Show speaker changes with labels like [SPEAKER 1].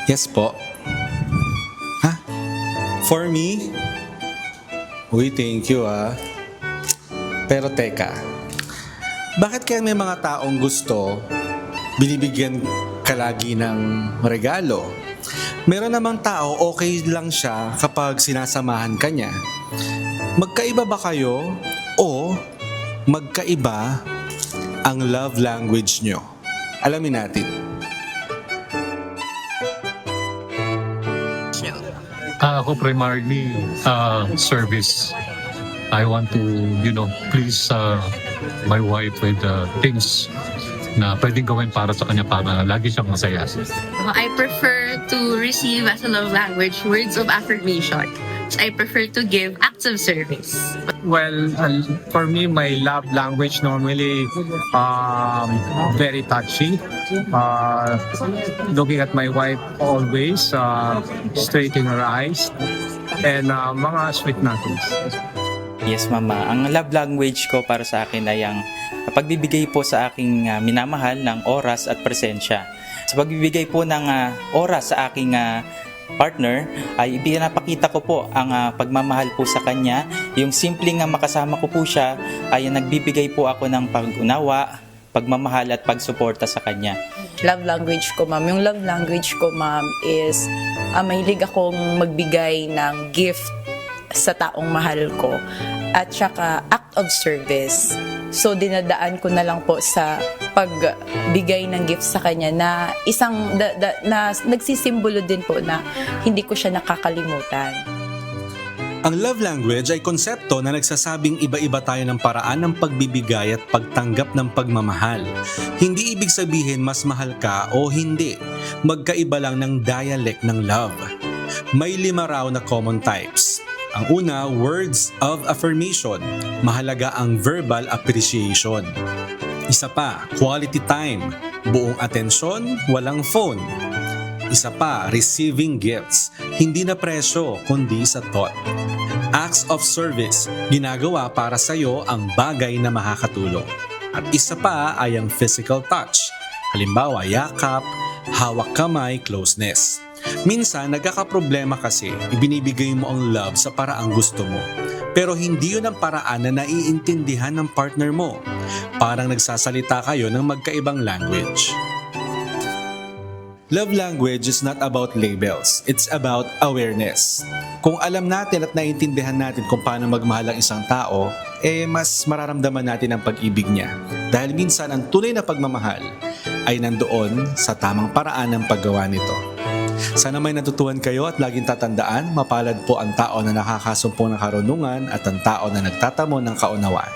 [SPEAKER 1] Yes po. Ha? For me? Uy, thank you Pero teka, bakit kaya may mga taong gusto binibigyan ka lagi ng regalo? Meron namang tao okay lang siya kapag sinasamahan ka niya. Magkaiba ba kayo o magkaiba ang love language nyo? Alamin natin.
[SPEAKER 2] Ako primarily service. I want to, please my wife with things na pwedeng gawin para sa kanya para lagi siyang masaya.
[SPEAKER 3] I prefer to receive as a love language words of affirmation. I prefer to give acts of service.
[SPEAKER 4] Well, for me, my love language normally very touchy. Looking at my wife always straight in her eyes and mga sweet nothings.
[SPEAKER 5] Yes, Mama. Ang love language ko para sa akin ay ang pagbibigay po sa aking minamahal ng oras at presensya. Sa pagbibigay po ng oras sa aking partner ay ipinapakita ko po ang pagmamahal po sa kanya. Yung simpleng makasama ko po siya ay nagbibigay po ako ng pag-unawa, pagmamahal at pagsuporta sa kanya.
[SPEAKER 6] Love language ko, ma'am. Yung love language ko, ma'am, is mahilig akong magbigay ng gift sa taong mahal ko at saka act of service. So dinadaan ko na lang po sa pagbigay ng gift sa kanya na isang na nagsisimbolo din po na hindi ko siya nakakalimutan.
[SPEAKER 1] Ang love language ay konsepto na nagsasabing iba-iba tayo ng paraan ng pagbibigay at pagtanggap ng pagmamahal. Hindi ibig sabihin mas mahal ka o hindi. Magkaiba lang ng dialect ng love. May 5 raw na common types. Ang una, words of affirmation. Mahalaga ang verbal appreciation. Isa pa, quality time. Buong atensyon, walang phone. Isa pa, receiving gifts. Hindi na presyo, kundi sa thought. Acts of service. Ginagawa para sa'yo ang bagay na makakatulong. At isa pa ay ang physical touch. Halimbawa, yakap, hawak kamay, closeness. Minsan, nagkakaproblema kasi ibinibigay mo ang love sa paraang gusto mo. Pero hindi yun ang paraan na naiintindihan ng partner mo. Parang nagsasalita kayo ng magkaibang language. Love language is not about labels. It's about awareness. Kung alam natin at naiintindihan natin kung paano magmahal ang isang tao, mas mararamdaman natin ang pag-ibig niya. Dahil minsan ang tunay na pagmamahal ay nandoon sa tamang paraan ng paggawa nito. Sana may natutuhan kayo at laging tatandaan, mapalad po ang tao na nakakasumpong ng karunungan at ang tao na nagtatamo ng kaunawaan.